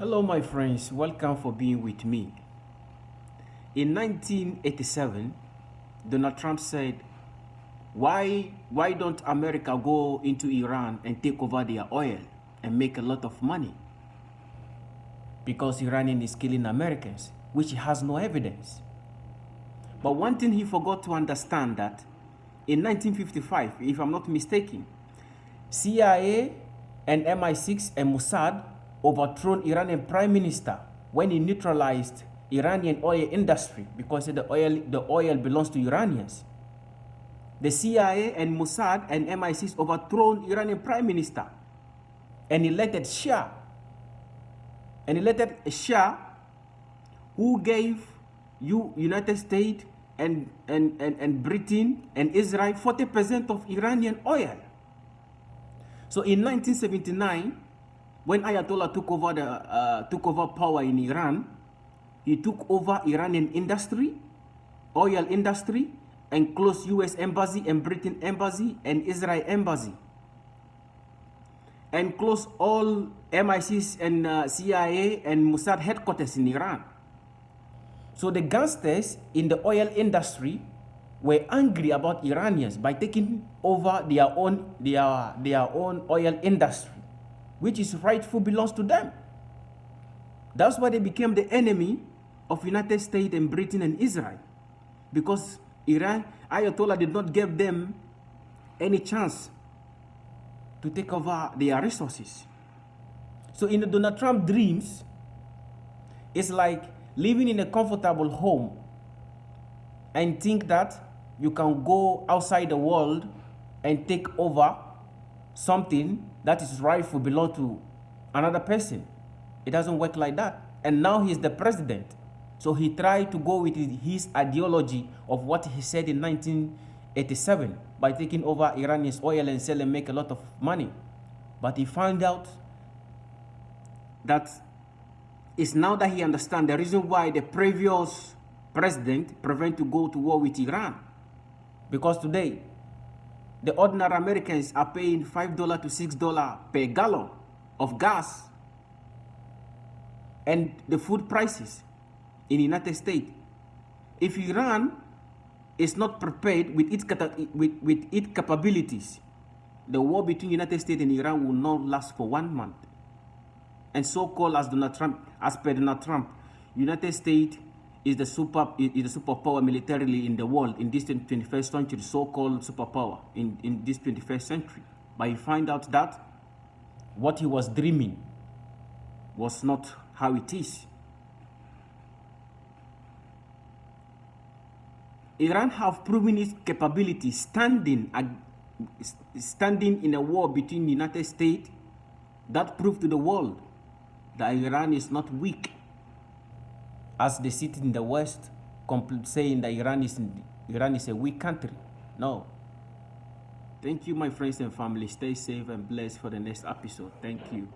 Hello, my friends. Welcome for being with me. In 1987, Donald Trump said, why don't America go into Iran and take over their oil and make a lot of money? Because Iranian is killing Americans, which he has no evidence. But one thing he forgot to understand that in 1955, if I'm not mistaken, CIA and MI6 and Mossad overthrown Iranian prime minister when he neutralized Iranian oil industry because the oil belongs to Iranians. The CIA and Mossad and MI6 overthrown Iranian prime minister and elected Shah. And elected a Shah who gave United States and Britain and Israel 40% of Iranian oil. So in 1979, when Ayatollah took over power in Iran, he took over Iranian industry, oil industry, and closed U.S. embassy and Britain embassy and Israel embassy, and closed all MI6 and CIA and Mossad headquarters in Iran. So the gangsters in the oil industry were angry about Iranians by taking over their own oil industry, which is rightful belongs to them. That's why they became the enemy of United States and Britain and Israel, because Ayatollah did not give them any chance to take over their resources. So in the Donald Trump dreams, it's like living in a comfortable home and think that you can go outside the world and take over something that is rightful belong to another person. It doesn't work like that. And now he's the president. So he tried to go with his ideology of what he said in 1987 by taking over Iranian's oil and sell and make a lot of money. But he found out that it's now that he understands the reason why the previous president prevented to go to war with Iran. Because today, the ordinary Americans are paying $5 to $6 per gallon of gas. And the food prices in the United States. If Iran is not prepared with its capabilities, the war between the United States and Iran will not last for 1 month. And so-called as per Donald Trump, United States is the superpower militarily in the world in this 21st century, so-called superpower in this 21st century. But he find out that what he was dreaming was not how it is. Iran have proven its capability standing in a war between the United States that proved to the world that Iran is not weak, as they sit in the West saying that Iran is a weak country. No. Thank you, my friends and family. Stay safe and blessed for the next episode. Thank you.